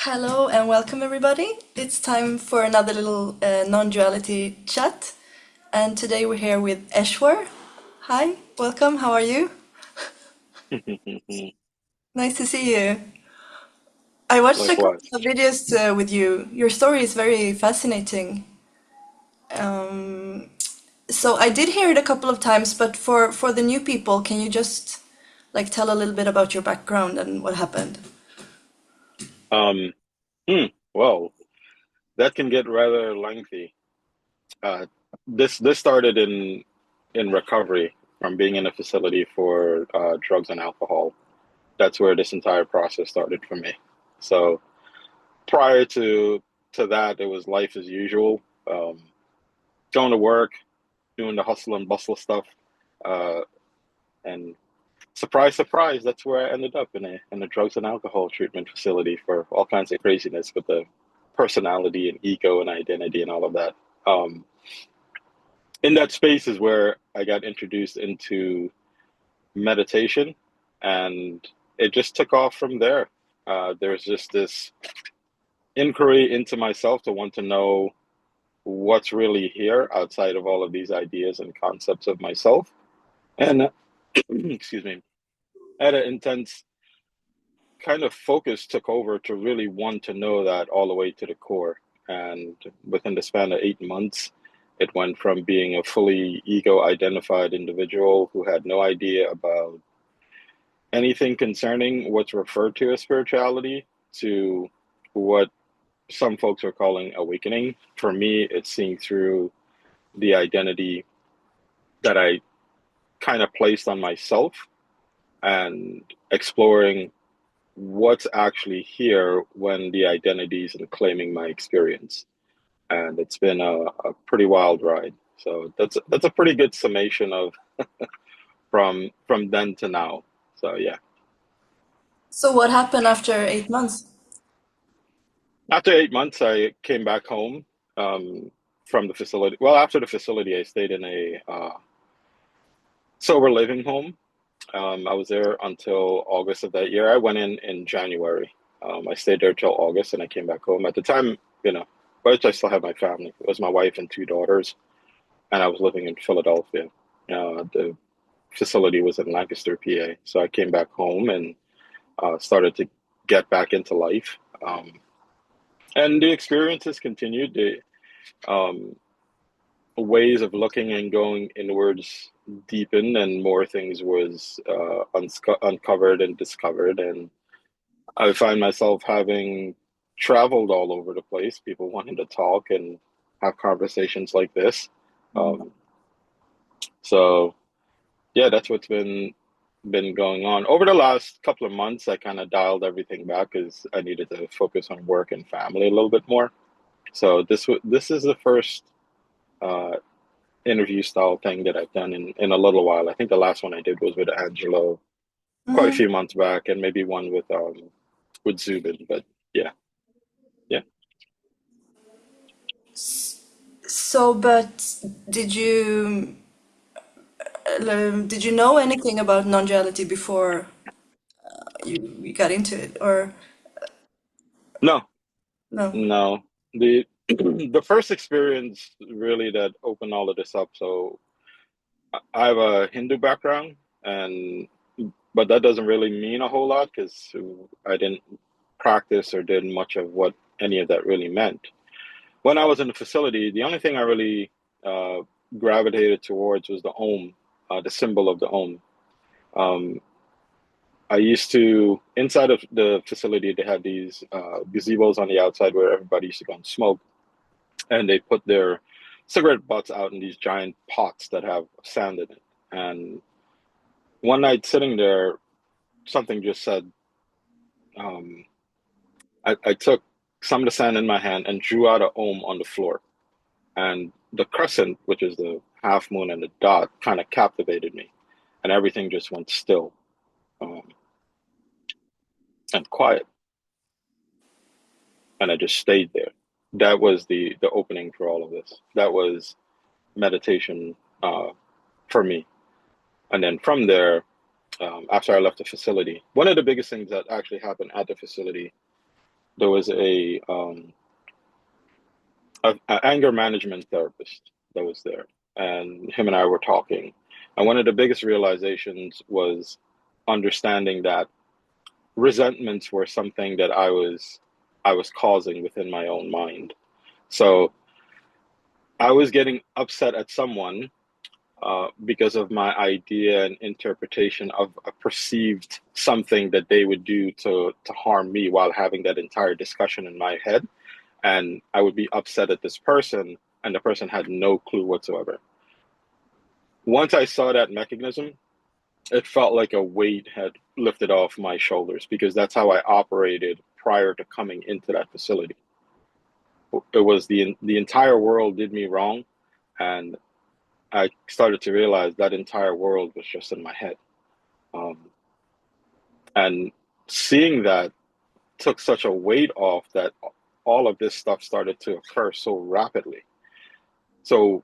Hello and welcome everybody. It's time for another little non-duality chat. And today we're here with Eshwar. Hi, welcome. How are you? Nice to see you. I watched a couple Likewise. of videos with you. Your story is very fascinating. Um, so I did hear it a couple of times, but for the new people, can you just like tell a little bit about your background and what happened? Um, well, that can get rather lengthy. Uh, this started in recovery from being in a facility for drugs and alcohol. That's where this entire process started for me. So prior to that, it was life as usual, um, going to work, doing the hustle and bustle stuff, uh, and surprise, surprise, that's where I ended up in a drugs and alcohol treatment facility for all kinds of craziness with the personality and ego and identity and all of that. Um, in that space is where I got introduced into meditation, and it just took off from there. There's just this inquiry into myself to want to know what's really here outside of all of these ideas and concepts of myself. And excuse me, I had an intense kind of focus took over to really want to know that all the way to the core. And within the span of 8 months, it went from being a fully ego identified individual who had no idea about anything concerning what's referred to as spirituality to what some folks are calling awakening. For me, it's seeing through the identity that I kind of placed on myself and exploring what's actually here when the identity isn't claiming my experience. And it's been a pretty wild ride. So that's a pretty good summation of from then to now. So yeah. So what happened after 8 months? After 8 months, I came back home from the facility. Well, after the facility, I stayed in a sober living home. I was there until August of that year. I went in January. I stayed there till August, and I came back home. At the time, but I still had my family. It was my wife and two daughters, and I was living in Philadelphia. The facility was in Lancaster, PA. So I came back home and started to get back into life. And the experiences continued. The um, ways of looking and going inwards deepened, and more things was uncovered and discovered. And I find myself having traveled all over the place, people wanting to talk and have conversations like this. Um, so yeah, that's what's been going on. Over the last couple of months, I kind of dialed everything back because I needed to focus on work and family a little bit more. So this is the first uh, interview style thing that I've done in a little while. I think the last one I did was with Angelo quite a Mhm. few months back, and maybe one with Zubin. But yeah, yeah. So, but did you did you know anything about non-duality before you got into it, or No, no? no. The the first experience really that opened all of this up. So I have a Hindu background, and but that doesn't really mean a whole lot because I didn't practice or did much of what any of that really meant. When I was in the facility, the only thing I really uh, gravitated towards was the Om, the symbol of the Om. Um, I used to, inside of the facility, they had these gazebos on the outside where everybody used to go and smoke, and they put their cigarette butts out in these giant pots that have sand in it. And one night sitting there, something just said, um, I took some of the sand in my hand and drew out a Om on the floor. And the crescent, which is the half moon and the dot, kind of captivated me. And everything just went still um, and quiet. And I just stayed there. That was the opening for all of this. That was meditation for me. And then from there, after I left the facility, one of the biggest things that actually happened at the facility there was a anger management therapist that was there, and him and I were talking. And one of the biggest realizations was understanding that resentments were something that I was causing within my own mind. So I was getting upset at someone because of my idea and interpretation of a perceived something that they would do to harm me while having that entire discussion in my head. And I would be upset at this person, and the person had no clue whatsoever. Once I saw that mechanism, it felt like a weight had lifted off my shoulders because that's how I operated prior to coming into that facility. It was the entire world did me wrong, and I started to realize that entire world was just in my head. Um, and seeing that took such a weight off that all of this stuff started to occur so rapidly. So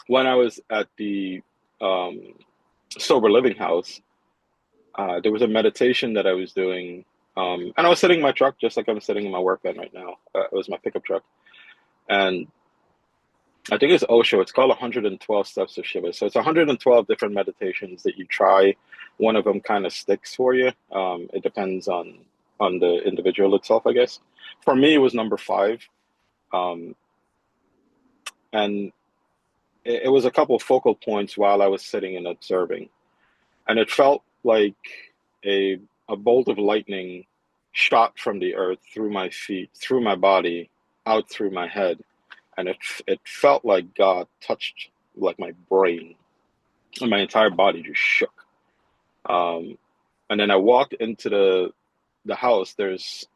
when I was at the um, sober living house, there was a meditation that I was doing, and I was sitting in my truck just like I'm sitting in my work van right now. It was my pickup truck, and I think it's Osho. It's called 112 Steps of Shiva. So it's 112 different meditations that you try. One of them kind of sticks for you. It depends on the individual itself, I guess. For me, it was number five, um, and it was a couple of focal points while I was sitting and observing, and it felt like a a bolt of lightning shot from the earth through my feet, through my body, out through my head, and it felt like God touched like my brain, and my entire body just shook. Um, and then I walked into the house. There's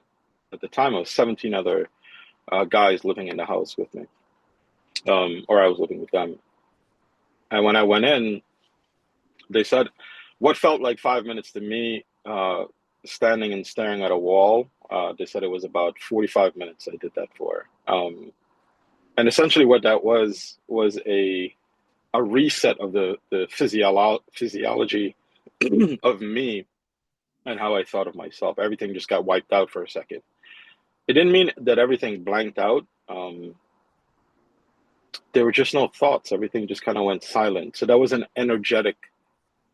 at the time I was 17 other guys living in the house with me, or I was living with them. And when I went in, they said what felt like 5 minutes to me, standing and staring at a wall. They said it was about 45 minutes I did that for. And essentially, what that was a reset of the physiology of me and how I thought of myself. Everything just got wiped out for a second. It didn't mean that everything blanked out. There were just no thoughts. Everything just kind of went silent. So that was an energetic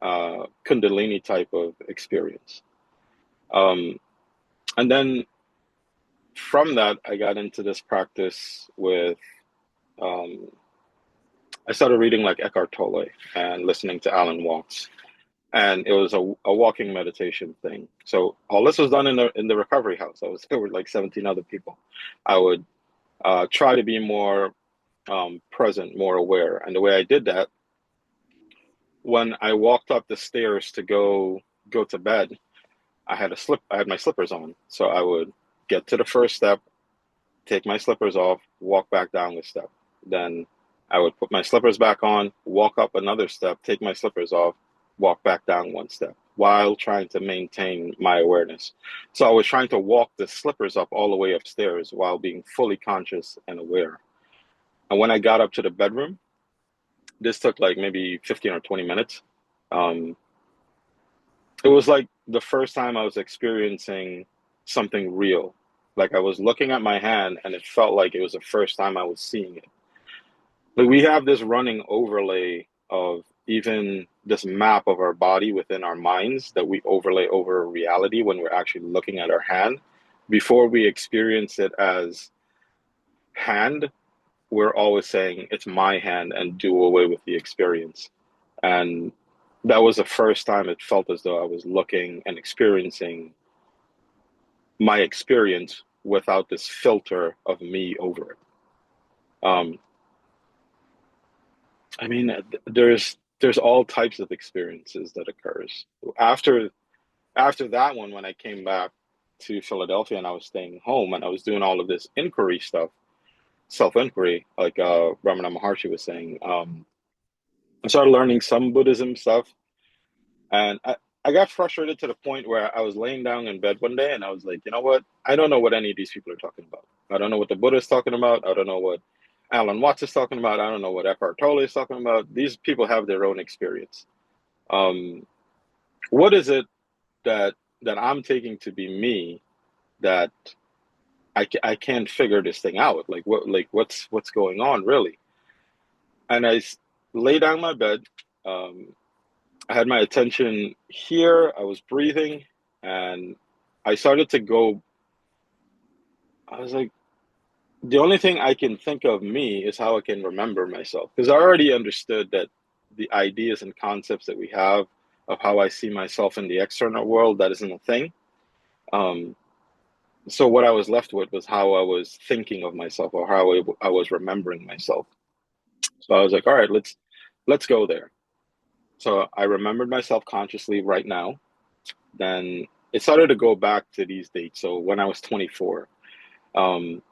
Kundalini type of experience. Um, and then from that, I got into this practice with. Um, I started reading like Eckhart Tolle and listening to Alan Watts, and it was a walking meditation thing. So all this was done in the recovery house. I was there with like 17 other people. I would try to be more present, more aware, and the way I did that when I walked up the stairs to go to bed, I had my slippers on, so I would get to the first step, take my slippers off, walk back down the step. Then I would put my slippers back on, walk up another step, take my slippers off, walk back down one step while trying to maintain my awareness. So I was trying to walk the slippers up all the way upstairs while being fully conscious and aware. And when I got up to the bedroom, this took like maybe 15 or 20 minutes. Um, it was like the first time I was experiencing something real. Like I was looking at my hand and it felt like it was the first time I was seeing it. Like we have this running overlay of even this map of our body within our minds that we overlay over reality when we're actually looking at our hand. Before we experience it as hand, we're always saying it's my hand and do away with the experience. And that was the first time it felt as though I was looking and experiencing my experience without this filter of me over it. Um, I mean, there's all types of experiences that occurs after that one. When I came back to Philadelphia and I was staying home and I was doing all of this inquiry stuff, self inquiry, like Ramana Maharshi was saying. I started learning some Buddhism stuff, and I got frustrated to the point where I was laying down in bed one day and I was like, you know what? I don't know what any of these people are talking about. I don't know what the Buddha is talking about. I don't know what Alan Watts is talking about. I don't know what Eckhart Tolle is talking about. These people have their own experience. Um, what is it that I'm taking to be me that I can't figure this thing out. Like what's going on really? And lay down my bed. Um, I had my attention here. I was breathing, and I started to go. I was like, the only thing I can think of me is how I can remember myself, because I already understood that the ideas and concepts that we have of how I see myself in the external world, that isn't a thing. Um, so what I was left with was how I was thinking of myself, or how I was remembering myself. So I was like, all right, let's go there. So I remembered myself consciously right now. Then it started to go back to these dates. So when I was 24,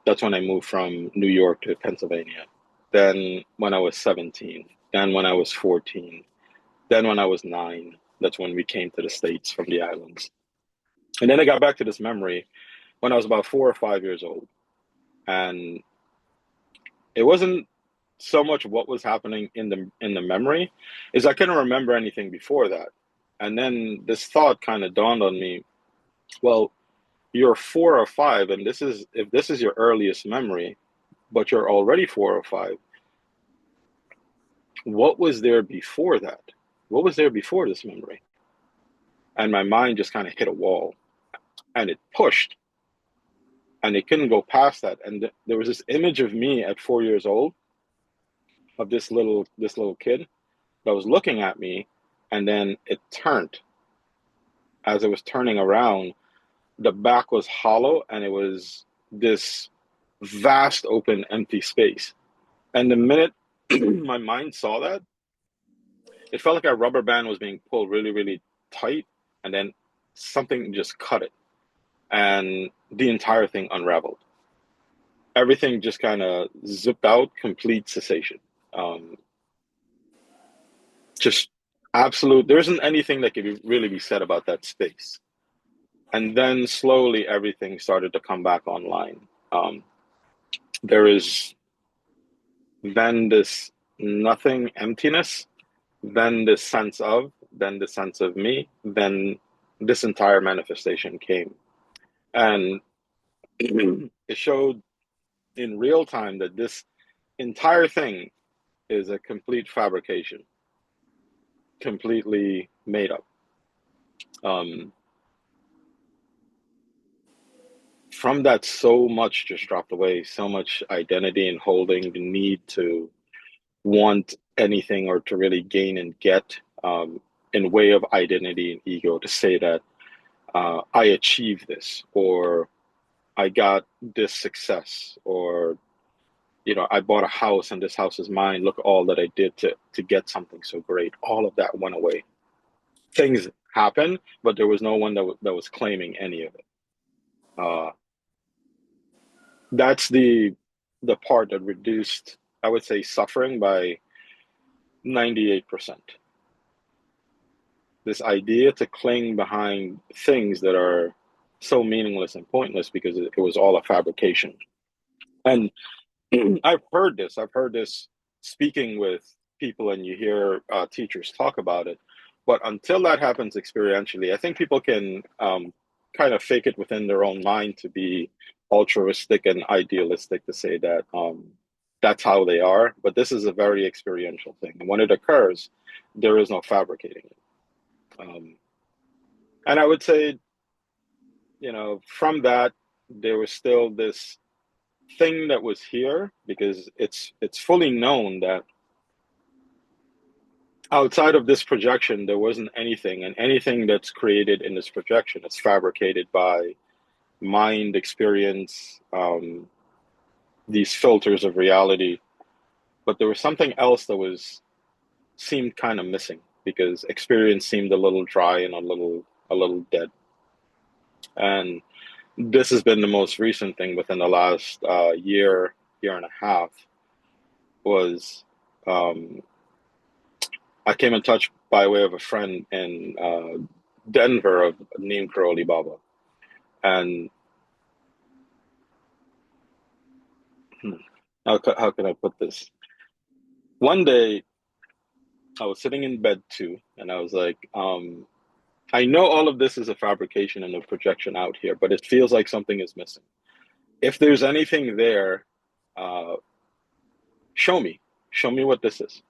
that's when I moved from New York to Pennsylvania. Then when I was 17, then when I was 14, then when I was 9, that's when we came to the States from the islands. And then I got back to this memory when I was about 4 or 5 years old. And it wasn't so much what was happening in the memory, is I couldn't remember anything before that. And then this thought kind of dawned on me, well, you're 4 or 5, and this is if this is your earliest memory, but you're already 4 or 5, what was there before that? What was there before this memory? And my mind just kind of hit a wall, and it pushed, and it couldn't go past that. And there was this image of me at 4 years old, of this little kid that was looking at me, and then it turned. As it was turning around, the back was hollow, and it was this vast open empty space. And the minute my mind saw that, it felt like a rubber band was being pulled really, really tight, and then something just cut it, and the entire thing unraveled. Everything just kind of zipped out, complete cessation. Um, just absolute. There isn't anything that really be said about that space. And then slowly everything started to come back online. There is then this nothing emptiness, then this sense of, then the sense of me, then this entire manifestation came. And it showed in real time that this entire thing is a complete fabrication, completely made up. Um, from that, so much just dropped away, so much identity and holding, the need to want anything or to really gain and get, in way of identity and ego, to say that I achieved this, or I got this success, or I bought a house and this house is mine. Look all that I did to get something so great. All of that went away. Things happened, but there was no one that was claiming any of it. Uh, that's the part that reduced, I would say, suffering by 98%. This idea to cling behind things that are so meaningless and pointless because it was all a fabrication. And I've heard this speaking with people, and you hear teachers talk about it. But until that happens experientially, I think people can kind of fake it within their own mind to be altruistic and idealistic, to say that that's how they are. But this is a very experiential thing. And when it occurs, there is no fabricating it. Um, and I would say, from that, there was still this thing that was here, because it's fully known that outside of this projection there wasn't anything, and anything that's created in this projection is fabricated by mind experience, these filters of reality. But there was something else that was seemed kind of missing, because experience seemed a little dry and a little dead. And this has been the most recent thing within the last year and a half, was um, I came in touch by way of a friend in Denver, of named Karoli Baba. And hmm, how can I put this? One day I was sitting in bed too, and I was like, I know all of this is a fabrication and a projection out here, but it feels like something is missing. If there's anything there, uh, show me. Show me what this is.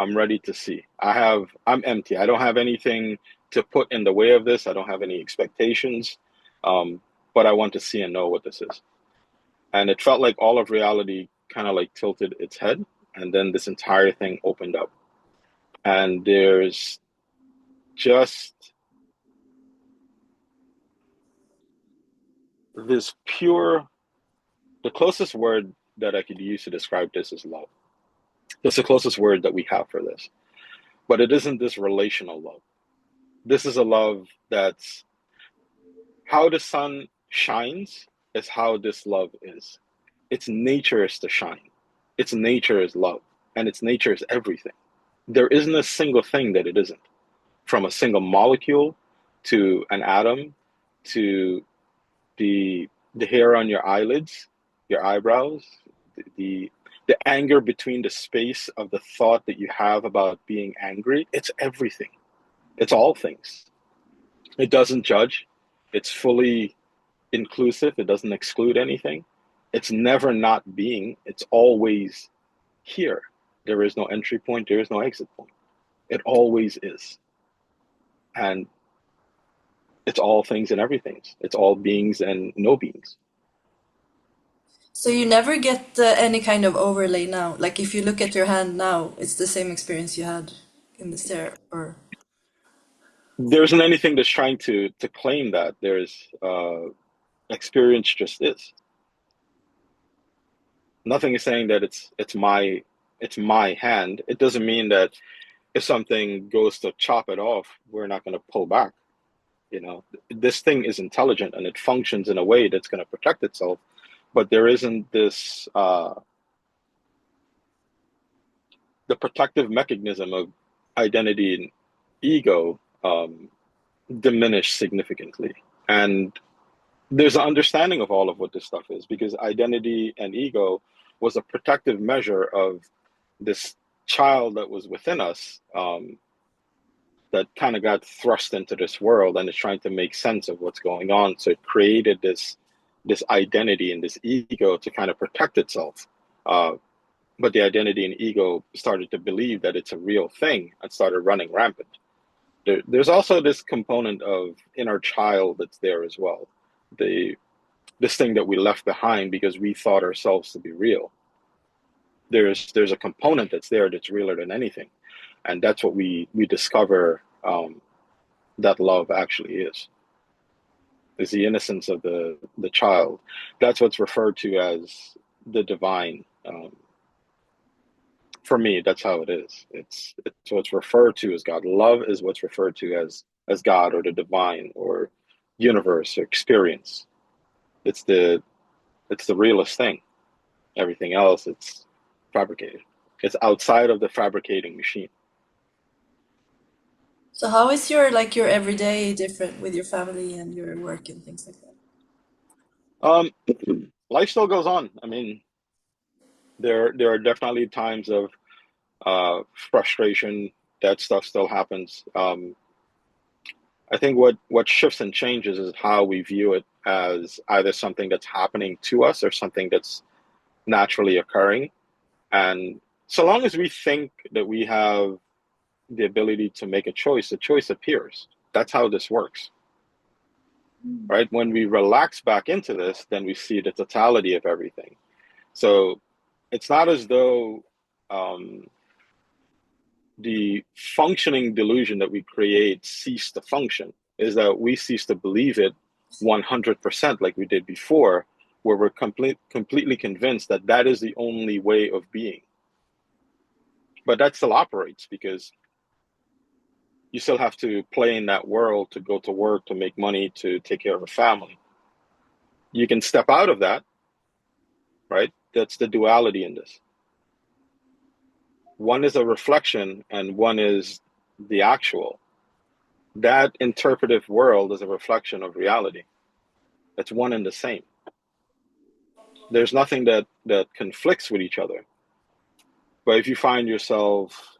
I'm ready to see. I'm empty. I don't have anything to put in the way of this. I don't have any expectations. But I want to see and know what this is. And it felt like all of reality kind of like tilted its head, and then this entire thing opened up. And there's just this pure, the closest word that I could use to describe this is love. That's the closest word that we have for this. But it isn't this relational love. This is a love that's how the sun shines is how this love is. Its nature is to shine. Its nature is love. And its nature is everything. There isn't a single thing that it isn't. From a single molecule to an atom to the hair on your eyelids, your eyebrows, the the anger between the space of the thought that you have about being angry, it's everything. It's all things. It doesn't judge. It's fully inclusive. It doesn't exclude anything. It's never not being. It's always here. There is no entry point. There is no exit point. It always is. And it's all things and everything. It's all beings and no beings. So you never get any kind of overlay now. Like if you look at your hand now, it's the same experience you had in the stair, or There isn't anything that's trying to claim that. There's experience just is. Nothing is saying that it's my hand. It doesn't mean that if something goes to chop it off, we're not going to pull back. You know, this thing is intelligent and it functions in a way that's going to protect itself. But there isn't this the protective mechanism of identity and ego diminished significantly. And there's an understanding of all of what this stuff is because identity and ego was a protective measure of this child that was within us that kind of got thrust into this world and is trying to make sense of what's going on. So it created this identity and this ego to kind of protect itself. But the identity and ego started to believe that it's a real thing and started running rampant. There's also this component of inner child that's there as well. The this thing that we left behind because we thought ourselves to be real. There's a component that's there that's realer than anything, and that's what we discover that love actually is the innocence of the child. That's what's referred to as the divine. For me, that's how it is. It's what's referred to as God. Love is what's referred to as God or the divine or universe or experience. It's the it's the realest thing. Everything else, it's fabricated. It's outside of the fabricating machine. so how is your like your everyday different with your family and your work and things like that? Um, life still goes on. I mean, there are definitely times of frustration. That stuff still happens. I think what shifts and changes is how we view it as either something that's happening to us or something that's naturally occurring. And so long as we think that we have the ability to make a choice, the choice appears. That's how this works, right? When we relax back into this, then we see the totality of everything. So it's not as though um, the functioning delusion that we create ceased to function, is that we cease to believe it 100% like we did before, where we're completely convinced that that is the only way of being. But that still operates because you still have to play in that world to go to work, to make money, to take care of a family. You can step out of that, right? That's the duality in this. One is a reflection and one is the actual. That interpretive world is a reflection of reality. It's one and the same. There's nothing that conflicts with each other. But if you find yourself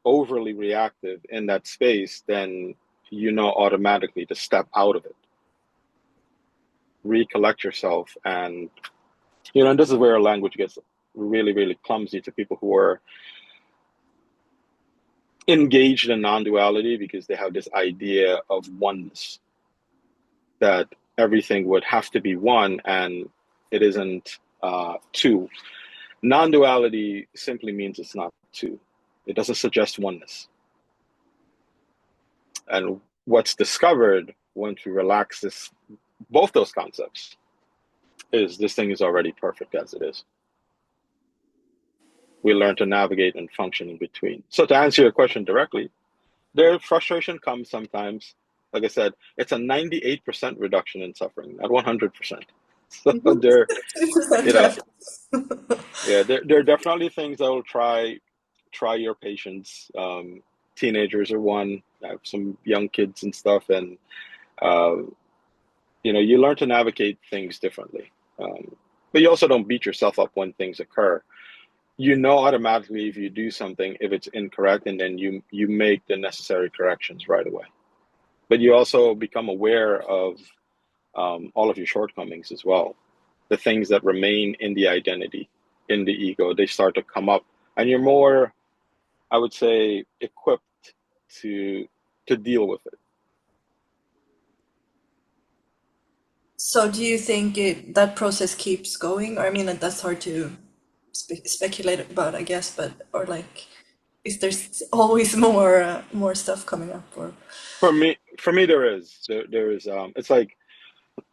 overly reactive in that space, then you know automatically to step out of it. recollect yourself. And, you know, and this is where language gets really, really clumsy to people who are engaged in non-duality, because they have this idea of oneness, that everything would have to be one, and it isn't two. Non-duality simply means it's not two. It doesn't suggest oneness. And what's discovered once we relax this, both those concepts, is this thing is already perfect as it is. We learn to navigate and function in between. So to answer your question directly, their frustration comes sometimes. Like I said, it's a 98% reduction in suffering, not 100%. So there, you know, yeah, there are definitely things that will try your patience. Teenagers are one. I have some young kids and stuff, and uh, you know, you learn to navigate things differently. But you also don't beat yourself up when things occur. You know automatically if you do something, if it's incorrect, and then you make the necessary corrections right away. But you also become aware of all of your shortcomings as well. The things that remain in the identity, in the ego, they start to come up, and you're more, I would say, equipped to deal with it. So do you think that process keeps going? Or I mean, that's hard to speculate about, I guess, but or like, is there's always more stuff coming up, or For me, there is. It's like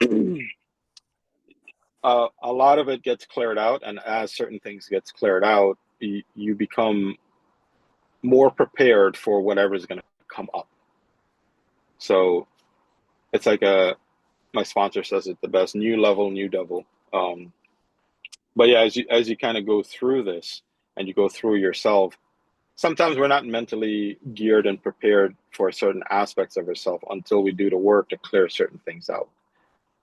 a lot of it gets cleared out, and as certain things gets cleared out, you become more prepared for whatever's going to come up. So it's like a my sponsor says it the best: new level, new devil. Um, but yeah, as you kind of go through this and you go through yourself, sometimes we're not mentally geared and prepared for certain aspects of ourselves until we do the work to clear certain things out.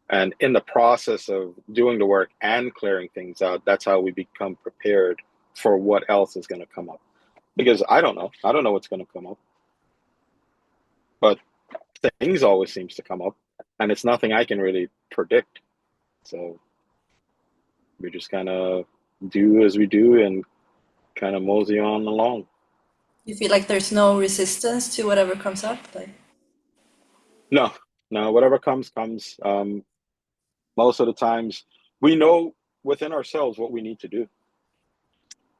And in the process of doing the work and clearing things out, that's how we become prepared for what else is going to come up. Because I don't know. I don't know what's going to come up, but things always seems to come up, and it's nothing I can really predict. So we just kind of do as we do and kind of mosey on along. you feel like there's no resistance to whatever comes up? Like, No, no, whatever comes, comes. Most of the times, we know within ourselves what we need to do.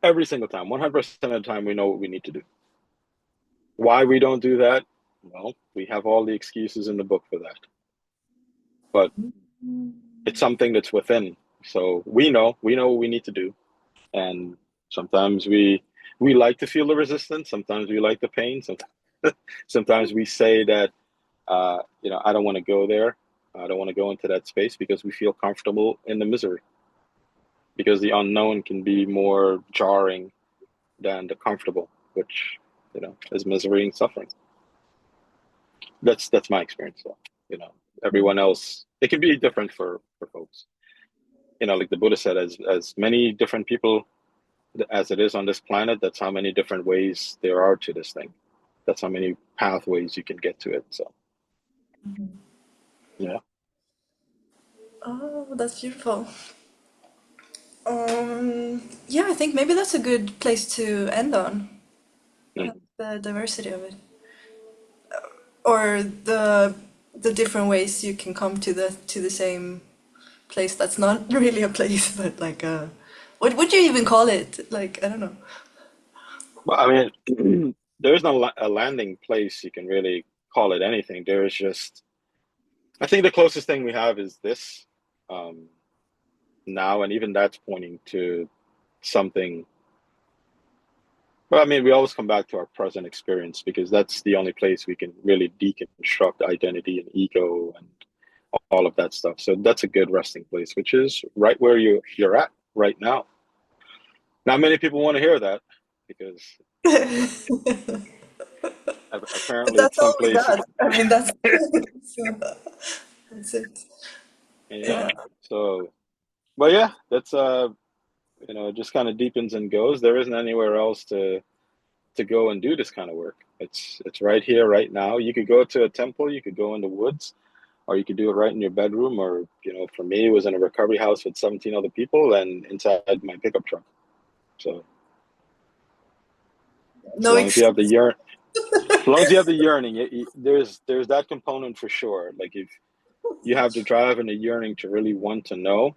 Every single time, 100% of the time, we know what we need to do. Why we don't do that? Well, we have all the excuses in the book for that. But it's something that's within. So we know what we need to do. And sometimes we like to feel the resistance. Sometimes we like the pain. Sometimes we say that, I don't want to go there. I don't want to go into that space because we feel comfortable in the misery. Because the unknown can be more jarring than the comfortable, which, is misery and suffering. That's my experience. So, everyone else, it can be different for folks. Like the Buddha said, as many different people as it is on this planet, that's how many different ways there are to this thing. That's how many pathways you can get to it. So, yeah. oh, that's beautiful. Yeah, I think maybe that's a good place to end on. Mhm. The diversity of it, or the different ways you can come to the same place that's not really a place, but like what would you even call it? Like, I don't know. But I mean, there is no a landing place you can really call it anything. There is just, I think the closest thing we have is this um, now, and even that's pointing to something. Well, I mean, we always come back to our present experience because that's the only place we can really deconstruct identity and ego and all of that stuff. So that's a good resting place, which is right where you're at right now. Not many people want to hear that because But apparently that's it's all we someplace. got. I mean, that's so that's it. Yeah. Yeah. So, but yeah, that's it just kind of deepens and goes. There isn't anywhere else to go and do this kind of work. It's right here, right now. You could go to a temple, you could go in the woods, or you could do it right in your bedroom, or for me, it was in a recovery house with 17 other people and inside my pickup truck. So as No long as you have the excuse. yearn, as long as you have the yearning, there's that component for sure. Like if you have the drive and the yearning to really want to know,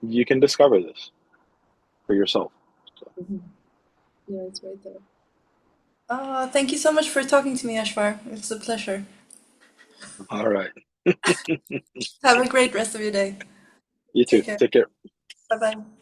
you can discover this for yourself. So, Mhm. Yeah, it's right there. Thank you so much for talking to me, Ashvar. It's a pleasure. all right, Have a great rest of your day. you too. Take care. Take care. Bye bye.